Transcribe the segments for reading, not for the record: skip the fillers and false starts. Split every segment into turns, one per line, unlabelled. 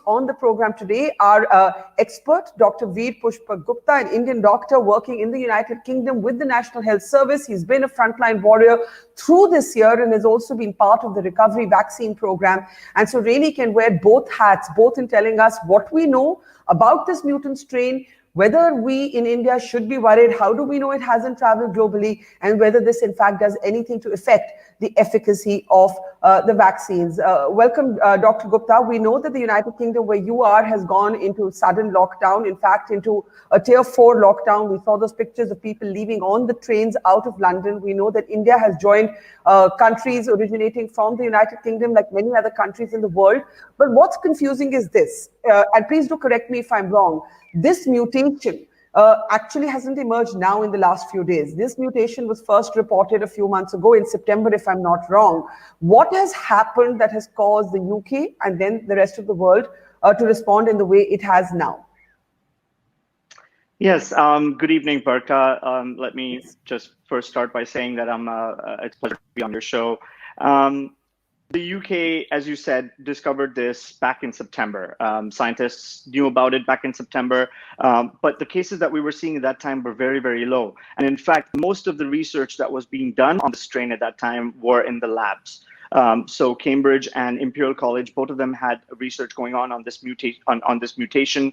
on the program today are expert Dr. Veer Pushpak Gupta, an Indian doctor working in the United Kingdom with the National Health Service. He's been a frontline warrior through this year and has also been part of the recovery vaccine program. And so really can wear both hats, both in telling us what we know about this mutant strain, whether we in India should be worried, how do we know it hasn't traveled globally, and whether this in fact does anything to affect the efficacy of the vaccines. Welcome, Dr. Gupta. We know that the United Kingdom, where you are, has gone into sudden lockdown, in fact, into a tier 4 lockdown. We saw those pictures of people leaving on the trains out of London. We know that India has joined countries originating from the United Kingdom, like many other countries in the world. But what's confusing is this, and please do correct me if I'm wrong, this mutation actually hasn't emerged now in the last few days. This mutation was first reported a few months ago in September, if I'm not wrong. What has happened that has caused the UK and then the rest of the world to respond in the way it has now?
Yes, good evening, Barkha. Let me just first start by saying that it's a pleasure to be on your show. The UK, as you said, discovered this back in September. Scientists knew about it back in September, but the cases that we were seeing at that time were very, very low. And in fact, most of the research that was being done on the strain at that time were in the labs. So Cambridge and Imperial College, both of them had research going on this mutation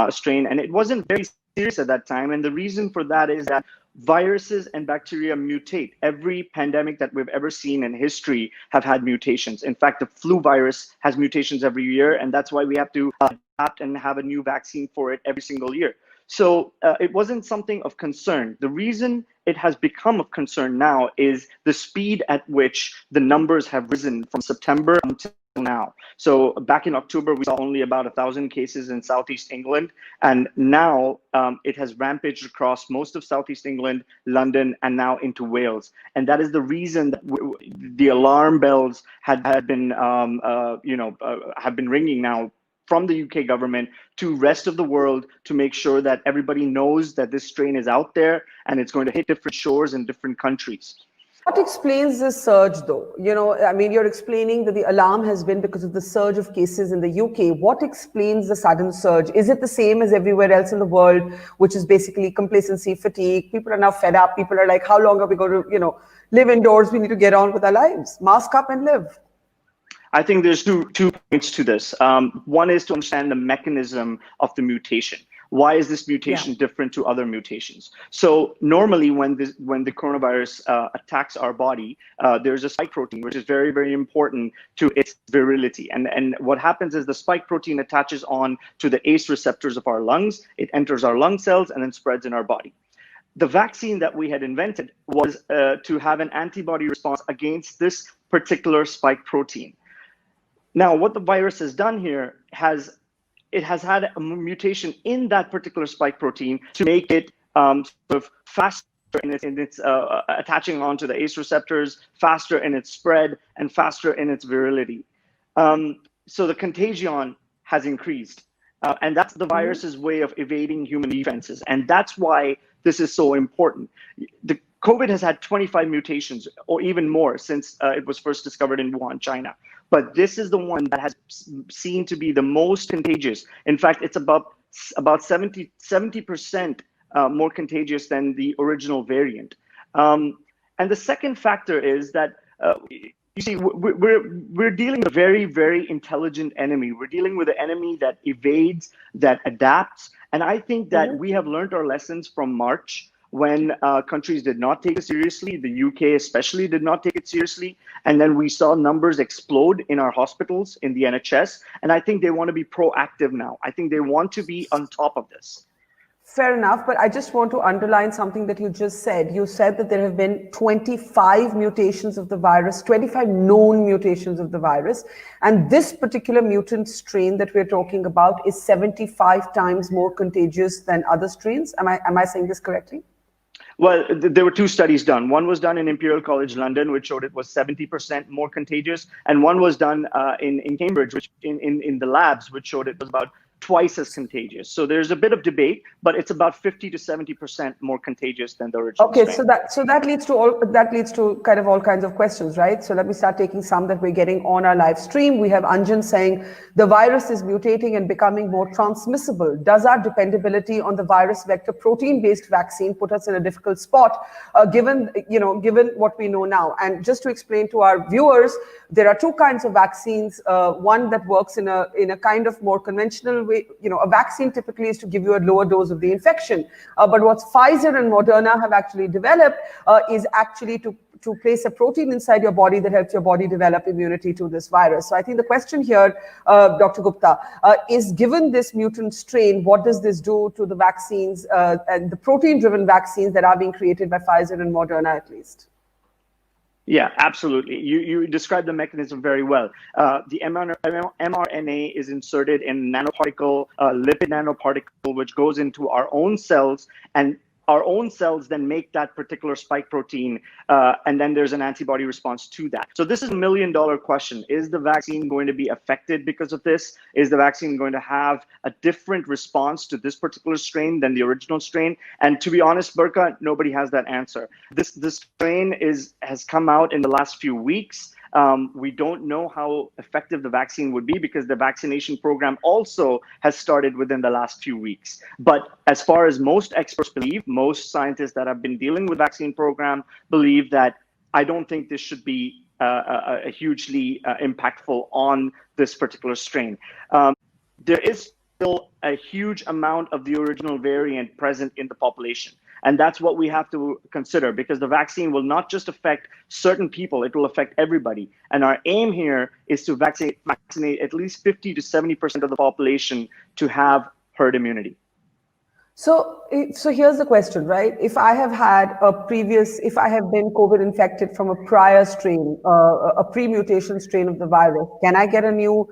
strain, and it wasn't very serious at that time. And the reason for that is that viruses and bacteria mutate. Every pandemic that we've ever seen in history have had mutations. In fact, the flu virus has mutations every year, and that's why we have to adapt and have a new vaccine for it every single year. So it wasn't something of concern. The reason it has become of concern now is the speed at which the numbers have risen from September until now. So back in October, we saw only about 1,000 cases in Southeast England, and now it has rampaged across most of Southeast England, London, and now into Wales. And that is the reason that the alarm bells have been ringing now from the UK government to rest of the world to make sure that everybody knows that this strain is out there and it's going to hit different shores in different countries.
What explains this surge, though? You know, I mean, you're explaining that the alarm has been because of the surge of cases in the UK. What explains the sudden surge? Is it the same as everywhere else in the world, which is basically complacency, fatigue? People are now fed up. People are like, how long are we going to, live indoors? We need to get on with our lives. Mask up and live.
I think there's two points to this. One is to understand the mechanism of the mutation. Why is this mutation different to other mutations? So normally when the coronavirus attacks our body, there's a spike protein, which is very, very important to its virility. And what happens is the spike protein attaches on to the ACE receptors of our lungs. It enters our lung cells and then spreads in our body. The vaccine that we had invented was to have an antibody response against this particular spike protein. Now, what the virus has done here it has had a mutation in that particular spike protein to make it sort of faster in its attaching onto the ACE receptors, faster in its spread, and faster in its virility. So the contagion has increased, and that's the virus's way of evading human defenses, and that's why this is so important. The COVID has had 25 mutations or even more since it was first discovered in Wuhan, China. But this is the one that has seen to be the most contagious. In fact, it's about 70% more contagious than the original variant. And the second factor is that, you see, we're dealing with a very, very intelligent enemy. We're dealing with an enemy that evades, that adapts. And I think that we have learned our lessons from March, when countries did not take it seriously. The UK especially did not take it seriously. And then we saw numbers explode in our hospitals, in the NHS. And I think they want to be proactive now. I think they want to be on top of this.
Fair enough, but I just want to underline something that you just said. You said that there have been 25 mutations of the virus, 25 known mutations of the virus. And this particular mutant strain that we're talking about is 75 times more contagious than other strains. Am I saying this correctly?
Well, there were two studies done. One was done in Imperial College London, which showed it was 70% more contagious. And one was done in Cambridge, which in the labs, which showed it was about twice as contagious. So there's a bit of debate, but it's about 50 to 70% more contagious than the original
Okay,
strain.
so that leads to kind of all kinds of questions, right? So let me start taking some that we're getting on our live stream. We have Anjan saying the virus is mutating and becoming more transmissible. Does our dependability on the virus vector protein-based vaccine put us in a difficult spot, given what we know now? And just to explain to our viewers, there are two kinds of vaccines. One that works in a kind of more conventional way. A vaccine typically is to give you a lower dose of the infection. But what Pfizer and Moderna have actually developed is actually to place a protein inside your body that helps your body develop immunity to this virus. So I think the question here, Dr. Gupta, is given this mutant strain, what does this do to the vaccines and the protein-driven vaccines that are being created by Pfizer and Moderna at least?
Yeah, absolutely. You described the mechanism very well. The mRNA is inserted in nanoparticle, lipid nanoparticle, which goes into our own cells, and our own cells then make that particular spike protein, and then there's an antibody response to that. So this is a $1 million question. Is the vaccine going to be affected because of this? Is the vaccine going to have a different response to this particular strain than the original strain? And to be honest, Barkha, nobody has that answer. This strain has come out in the last few weeks. We don't know how effective the vaccine would be because the vaccination program also has started within the last few weeks. But as far as most experts believe, most scientists that have been dealing with vaccine program believe that I don't think this should be a hugely impactful on this particular strain. There is still a huge amount of the original variant present in the population. And that's what we have to consider, because the vaccine will not just affect certain people, it will affect everybody. And our aim here is to vaccinate at least 50 to 70% of the population to have herd immunity.
So here's the question, right? If I have been COVID infected from a prior strain, a pre-mutation strain of the virus, can I get a new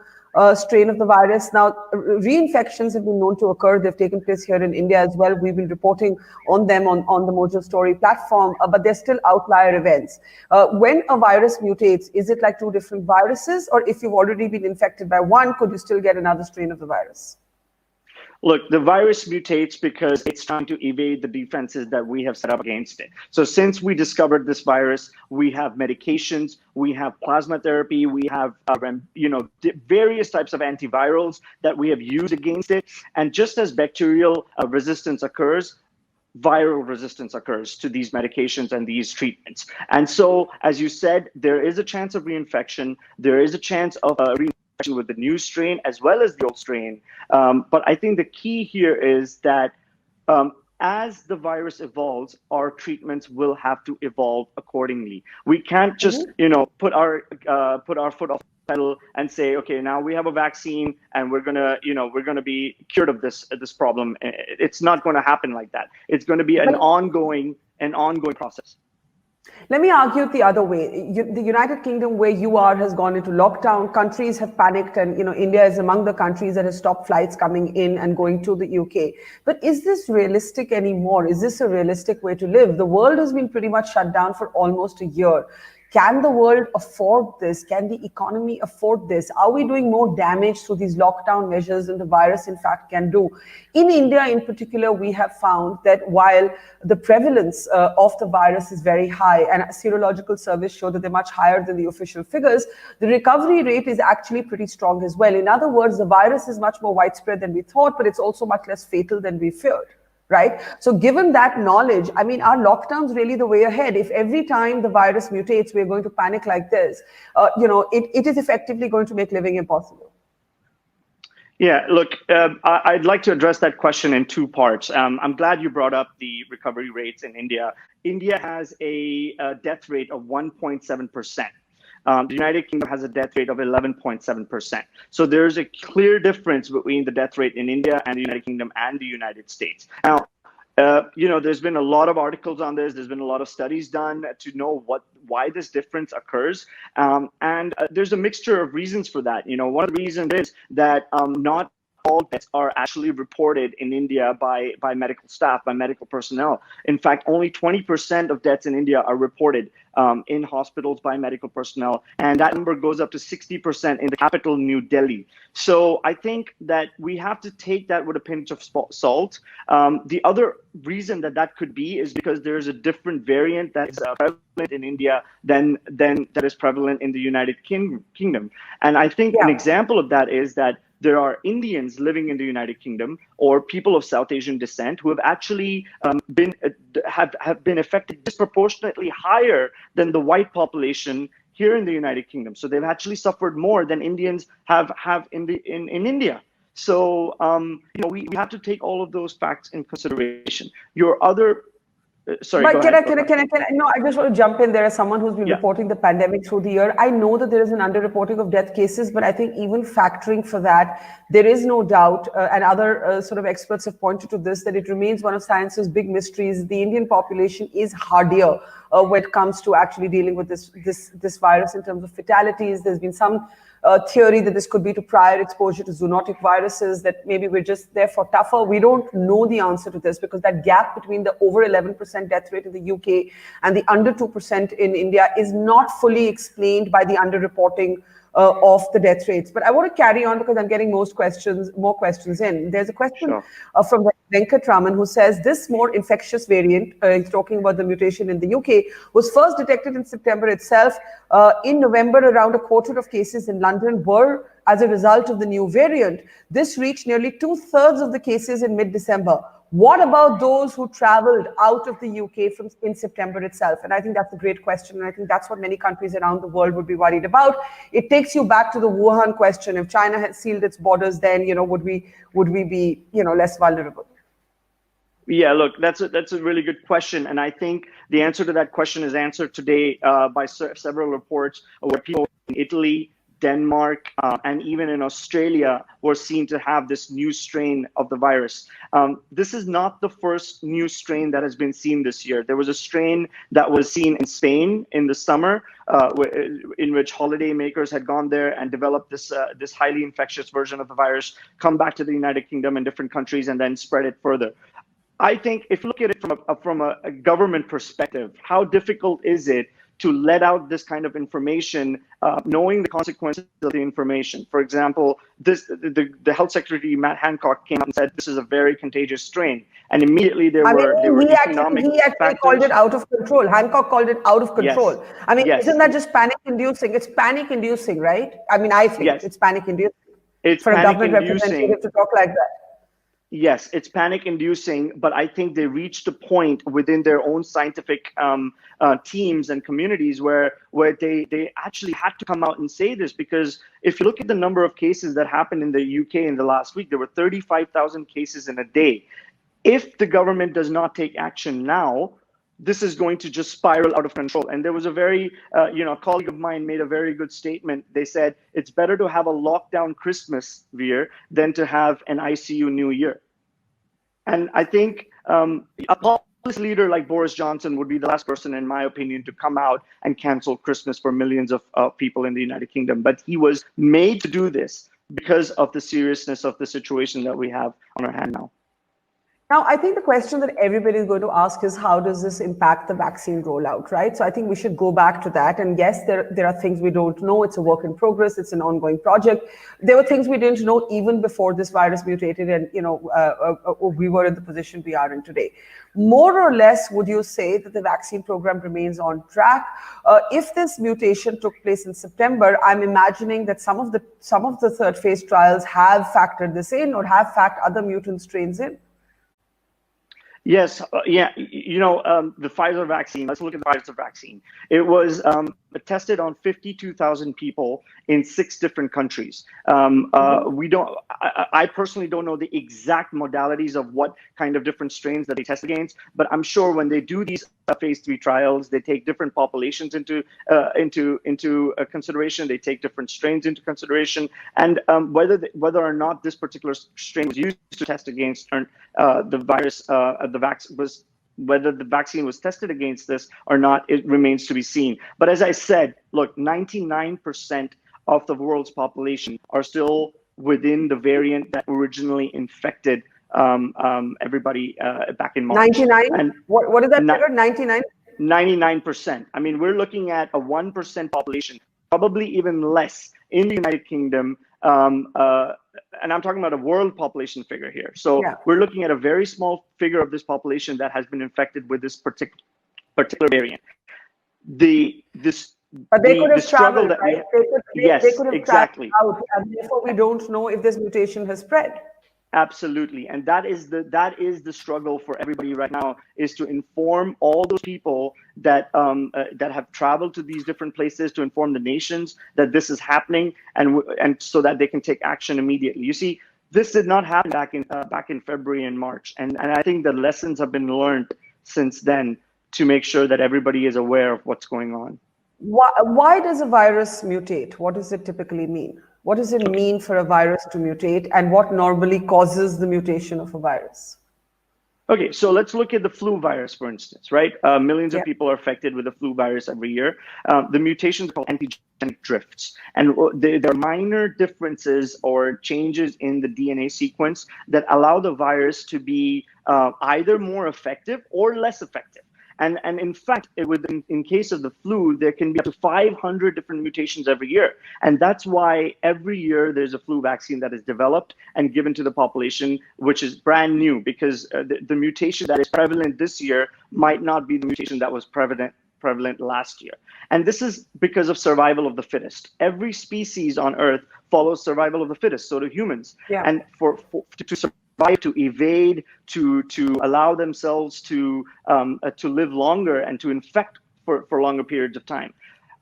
strain of the virus? Now, reinfections have been known to occur. They've taken place here in India as well. We've been reporting on them on the MOJO Story platform, but they're still outlier events. When a virus mutates, is it like two different viruses? Or if you've already been infected by one, could you still get another strain of the virus?
Look, the virus mutates because it's trying to evade the defenses that we have set up against it. So since we discovered this virus, we have medications, we have plasma therapy, we have various types of antivirals that we have used against it. And just as bacterial resistance occurs, viral resistance occurs to these medications and these treatments. And so, as you said, there is a chance of reinfection. There is a chance of reinfection with the new strain as well as the old strain. But I think the key here is that as the virus evolves, our treatments will have to evolve accordingly. We can't just put our foot off the pedal and say, okay, now we have a vaccine and we're gonna be cured of this problem. It's not going to happen like that. It's going to be an ongoing process.
Let me argue it the other way. The United Kingdom, where you are, has gone into lockdown. Countries have panicked, and India is among the countries that has stopped flights coming in and going to the UK. But is this realistic anymore? Is this a realistic way to live? The world has been pretty much shut down for almost a year. Can the world afford this? Can the economy afford this? Are we doing more damage through these lockdown measures than the virus, in fact, can do? In India, in particular, we have found that while the prevalence of the virus is very high, and serological surveys show that they're much higher than the official figures, the recovery rate is actually pretty strong as well. In other words, the virus is much more widespread than we thought, but it's also much less fatal than we feared. Right? So given that knowledge, I mean, are lockdowns really the way ahead? If every time the virus mutates, we're going to panic like this, it is effectively going to make living impossible.
Yeah, look, I'd like to address that question in two parts. I'm glad you brought up the recovery rates in India. India has a death rate of 1.7%. The United Kingdom has a death rate of 11.7%. So there's a clear difference between the death rate in India and the United Kingdom and the United States. Now, there's been a lot of articles on this. There's been a lot of studies done to know why this difference occurs. And there's a mixture of reasons for that. One of the reasons is that not all deaths are actually reported in India by medical staff, by medical personnel. In fact, only 20% of deaths in India are reported in hospitals by medical personnel, and that number goes up to 60% in the capital, New Delhi. So I think that we have to take that with a pinch of salt. The other reason that could be is because there is a different variant that is prevalent in India than that is prevalent in the United Kingdom. And I think an example of that is that there are Indians living in the United Kingdom or people of South Asian descent who have actually been affected disproportionately higher than the white population here in the United Kingdom. So they've actually suffered more than Indians have in India. So we have to take all of those facts in consideration. Your other sorry,
but
go
can
ahead.
no, I just want to jump in there as someone who's been reporting the pandemic through the year. I know that there is an underreporting of death cases, but I think even factoring for that, there is no doubt, and other sort of experts have pointed to this, that it remains one of science's big mysteries. The Indian population is hardier when it comes to actually dealing with this virus in terms of fatalities. There's been some theory that this could be to prior exposure to zoonotic viruses, that maybe we're just therefore tougher. We don't know the answer to this because that gap between the over 11% death rate in the UK and the under 2% in India is not fully explained by the underreporting of the death rates. But I want to carry on because I'm getting more questions in. There's a question from Venkatraman who says this more infectious variant, he's talking about the mutation in the UK, was first detected in September itself. In November, around a quarter of cases in London were as a result of the new variant. This reached nearly 2/3 of the cases in mid-December. What about those who traveled out of the UK in September itself? And I think that's a great question. And I think that's what many countries around the world would be worried about. It takes you back to the Wuhan question. If China had sealed its borders, then, would we be, less vulnerable?
Yeah, look, that's a really good question. And I think the answer to that question is answered today by several reports where people in Italy, Denmark, and even in Australia were seen to have this new strain of the virus. This is not the first new strain that has been seen this year. There was a strain that was seen in Spain in the summer, in which holidaymakers had gone there and developed this highly infectious version of the virus, come back to the United Kingdom and different countries, and then spread it further. I think if you look at it from a government perspective, how difficult is it to let out this kind of information, knowing the consequences of the information? For example, the Health Secretary, Matt Hancock, came out and said this is a very contagious strain. And immediately there were economic
He actually called it out of control. Hancock called it out of control. Yes. I mean, isn't that just panic-inducing? It's panic-inducing, right? I mean, I think it's panic-inducing.
It's
for a government representative to talk like that.
Yes, it's panic-inducing, but I think they reached a point within their own scientific teams and communities where they actually had to come out and say this, because if you look at the number of cases that happened in the UK in the last week, there were 35,000 cases in a day. If the government does not take action now, this is going to just spiral out of control. And there was a very, a colleague of mine made a very good statement. They said, it's better to have a lockdown Christmas, Veer, than to have an ICU New Year. And I think a populist leader like Boris Johnson would be the last person, in my opinion, to come out and cancel Christmas for millions of people in the United Kingdom. But he was made to do this because of the seriousness of the situation that we have on our hand now.
Now, I think the question that everybody is going to ask is, how does this impact the vaccine rollout, right? So I think we should go back to that. And yes, there are things we don't know. It's a work in progress. It's an ongoing project. There were things we didn't know even before this virus mutated and, we were in the position we are in today. More or less, would you say that the vaccine program remains on track? If this mutation took place in September, I'm imagining that some of the third phase trials have factored this in or have factored other mutant strains in.
Yes, the Pfizer vaccine, let's look at the Pfizer vaccine. It was tested on 52,000 people in 6 different countries. I personally don't know the exact modalities of what kind of different strains that they test against, but I'm sure when they do these phase 3 trials, they take different populations into consideration. They take different strains into consideration, and whether or not this particular strain was used to test against the virus, whether the vaccine was tested against this or not, it remains to be seen. But as I said, look, 99% of the world's population are still within the variant that originally infected everybody back in March.
99?
And
what is that figure? 99?
99%. I mean, we're looking at a 1% population, probably even less in the United Kingdom. And I'm talking about a world population figure here. So we're looking at a very small figure of this population that has been infected with this particular variant.
But they could have traveled, right?
Yes,
they could have
exactly.
traveled out, and therefore we don't know if this mutation has spread.
Absolutely, and that is the struggle for everybody right now, is to inform all those people that that have traveled to these different places, to inform the nations that this is happening, and so that they can take action immediately. You see, this did not happen back in February and March, and I think the lessons have been learned since then to make sure that everybody is aware of what's going on.
Why does a virus mutate? What does it typically mean? What does it mean for a virus to mutate, and what normally causes the mutation of a virus?
Okay, so let's look at the flu virus, for instance, right? Millions of people are affected with the flu virus every year. The mutations are called antigenic drifts, and there are minor differences or changes in the DNA sequence that allow the virus to be either more effective or less effective. And in fact, in case of the flu, there can be up to 500 different mutations every year. And that's why every year there's a flu vaccine that is developed and given to the population, which is brand new, because the mutation that is prevalent this year might not be the mutation that was prevalent last year. And this is because of survival of the fittest. Every species on Earth follows survival of the fittest, so do humans. Yeah. And to survive, to evade, to allow themselves to live longer and to infect for longer periods of time,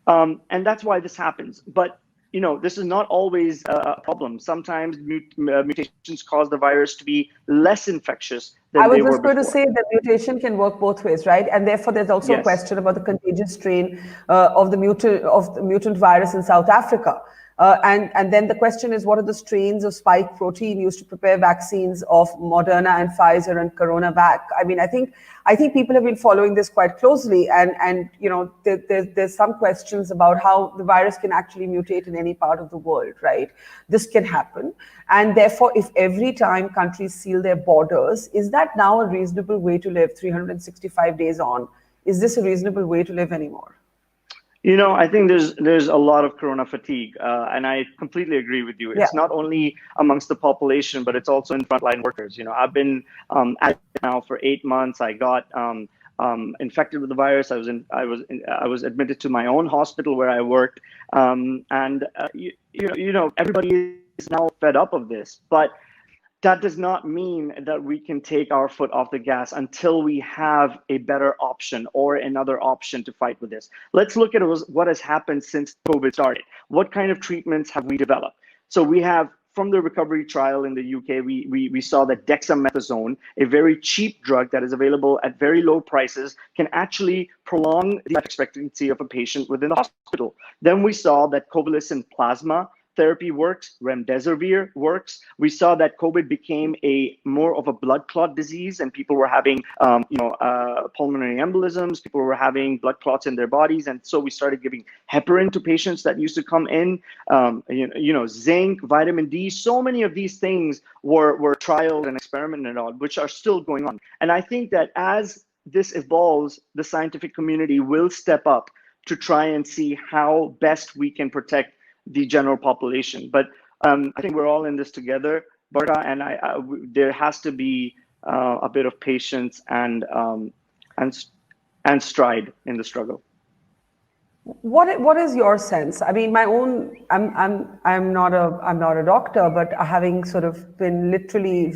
and that's why this happens. But you know, this is not always a problem. Sometimes mutations cause the virus to be less infectious than they were before. I was just
going to say that mutation can work both ways, right? And therefore, there's also a question about the contagious strain of the mutant virus in South Africa. And then the question is, what are the strains of spike protein used to prepare vaccines of Moderna and Pfizer and CoronaVac? I mean, I think people have been following this quite closely, and you know, there's some questions about how the virus can actually mutate in any part of the world, right? This can happen, and therefore, if every time countries seal their borders, is that now a reasonable way to live 365 days on? Is this a reasonable way to live anymore?
You know, I think there's a lot of corona fatigue, and I completely agree with you. It's not only amongst the population, but it's also in frontline workers. You know, I've been at it now for 8 months. I got infected with the virus. I was admitted to my own hospital where I worked, and you know, everybody is now fed up of this, but that does not mean that we can take our foot off the gas until we have a better option or another option to fight with this. Let's look at what has happened since COVID started. What kind of treatments have we developed? So we have, from the recovery trial in the UK, we saw that dexamethasone, a very cheap drug that is available at very low prices, can actually prolong the life expectancy of a patient within the hospital. Then we saw that convalescent plasma therapy works, remdesivir works. We saw that COVID became more of a blood clot disease, and people were having, pulmonary embolisms. People were having blood clots in their bodies, and so we started giving heparin to patients that used to come in. Zinc, vitamin D. So many of these things were trialed and experimented on, which are still going on. And I think that as this evolves, the scientific community will step up to try and see how best we can protect the general population. But I think we're all in this together, Barkha, and there has to be a bit of patience and stride in the struggle.
What is your sense? I mean, my own. I'm not a doctor, but having sort of been literally,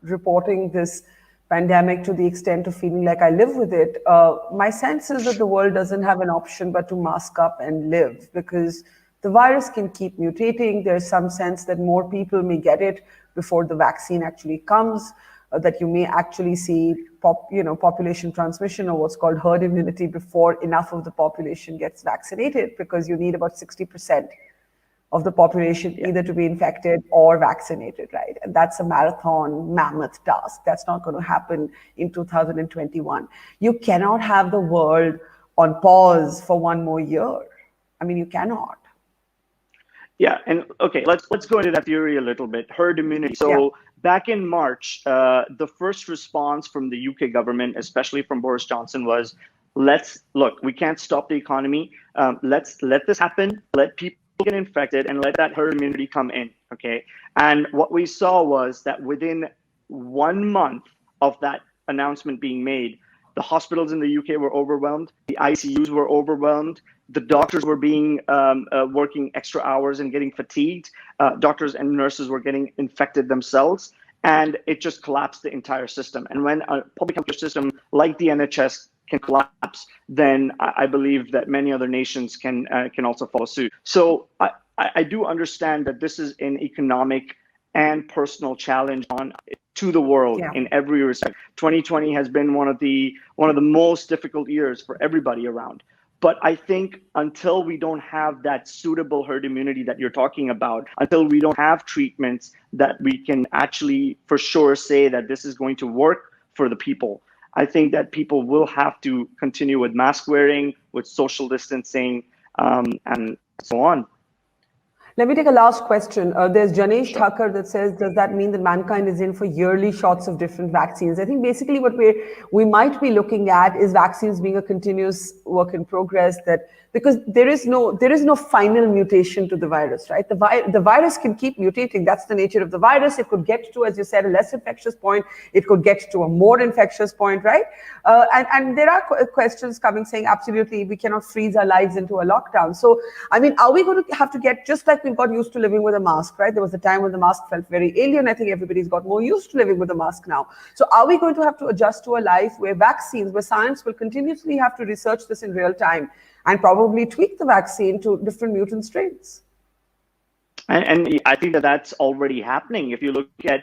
reporting this pandemic to the extent of feeling like I live with it, my sense is that the world doesn't have an option but to mask up and live, because the virus can keep mutating. There's some sense that more people may get it before the vaccine actually comes, that you may actually see population transmission, or what's called herd immunity, before enough of the population gets vaccinated, because you need about 60% of the population either to be infected or vaccinated, right? And that's a marathon, mammoth task. That's not going to happen in 2021. You cannot have the world on pause for one more year. I mean, you cannot.
Yeah, and okay, let's go into that theory a little bit. Herd immunity. So back in March, the first response from the UK government, especially from Boris Johnson, was look. We can't stop the economy. Let's let this happen. Let people get infected and let that herd immunity come in. Okay, and what we saw was that within 1 month of that announcement being made, the hospitals in the UK were overwhelmed. The ICUs were overwhelmed. The doctors were working extra hours and getting fatigued. Doctors and nurses were getting infected themselves, and it just collapsed the entire system. And when a public healthcare system like the NHS can collapse, then I believe that many other nations can also follow suit. So I do understand that this is an economic and personal challenge to the world in every respect. 2020 has been one of the most difficult years for everybody around. But I think until we don't have that suitable herd immunity that you're talking about, until we don't have treatments that we can actually for sure say that this is going to work for the people, I think that people will have to continue with mask wearing, with social distancing, and so on.
Let me take a last question. There's Janesh Thakur that says, does that mean that mankind is in for yearly shots of different vaccines? I think basically what we might be looking at is vaccines being a continuous work in progress, because there is no final mutation to the virus, right? The virus can keep mutating. That's the nature of the virus. It could get to, as you said, a less infectious point. It could get to a more infectious point, right? And there are questions coming saying, absolutely, we cannot freeze our lives into a lockdown. So, I mean, are we going to have to get, just like we've got used to living with a mask, right? There was a time when the mask felt very alien. I think everybody's got more used to living with a mask now. So are we going to have to adjust to a life where vaccines, where science will continuously have to research this in real time and probably tweak the vaccine to different mutant strains?
And I think that that's already happening. If you look at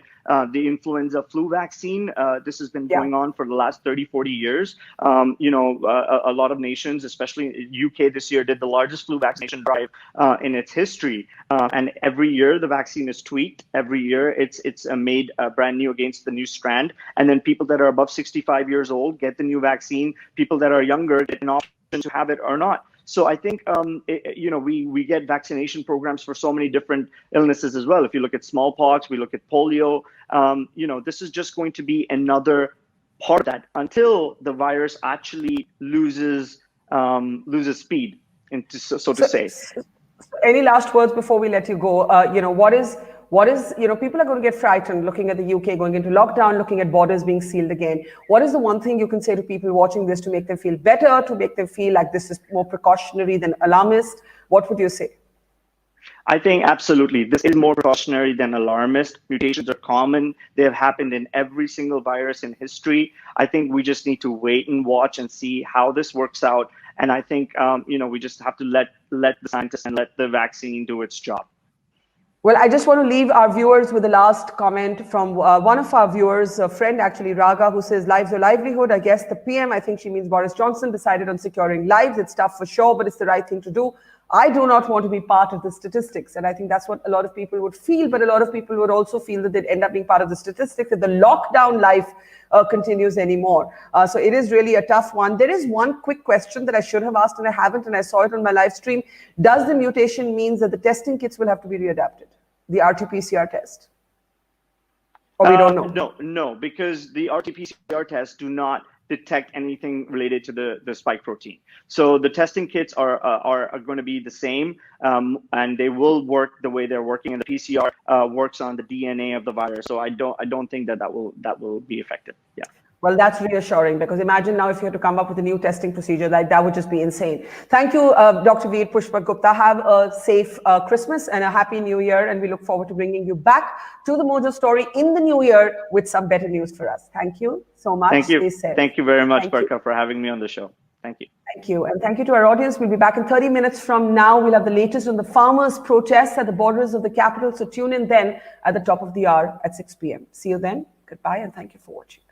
the influenza flu vaccine, this has been going on for the last 30, 40 years. A lot of nations, especially UK this year, did the largest flu vaccination drive in its history. And every year the vaccine is tweaked. Every year it's made brand new against the new strand. And then people that are above 65 years old get the new vaccine. People that are younger get an option to have it or not. So I think, we get vaccination programs for so many different illnesses as well. If you look at smallpox, we look at polio, this is just going to be another part of that until the virus actually loses speed, so to say.
Any last words before we let you go? What is, people are going to get frightened looking at the UK going into lockdown, looking at borders being sealed again. What is the one thing you can say to people watching this to make them feel better, to make them feel like this is more precautionary than alarmist? What would you say?
I think absolutely. This is more precautionary than alarmist. Mutations are common. They have happened in every single virus in history. I think we just need to wait and watch and see how this works out. And I think, we just have to let the scientists and let the vaccine do its job.
Well, I just want to leave our viewers with the last comment from one of our viewers, a friend actually, Raga, who says, lives or livelihood. I guess the PM, I think she means Boris Johnson, decided on securing lives. It's tough for sure, but it's the right thing to do. I do not want to be part of the statistics. And I think that's what a lot of people would feel, but a lot of people would also feel that they'd end up being part of the statistics, that the lockdown life continues anymore. So it is really a tough one. There is one quick question that I should have asked and I haven't, and I saw it on my live stream. Does the mutation mean that the testing kits will have to be readapted? The RT-PCR test? Or we don't know?
No, because the RT-PCR tests do not detect anything related to the spike protein. So the testing kits are going to be the same, and they will work the way they're working, and the PCR works on the DNA of the virus. So I don't think that will be affected. Yeah.
Well, that's reassuring, because imagine now if you had to come up with a new testing procedure, like that would just be insane. Thank you, Dr. Veer Pushpak Gupta. Have a safe Christmas and a happy New Year. And we look forward to bringing you back to the Mojo Story in the new year with some better news for us. Thank you so much.
Thank you. Thank you very much, Barkha, for having me on the show. Thank you.
Thank you. And thank you to our audience. We'll be back in 30 minutes from now. We'll have the latest on the farmers' protests at the borders of the capital. So tune in then at the top of the hour at 6 p.m. See you then. Goodbye, and thank you for watching.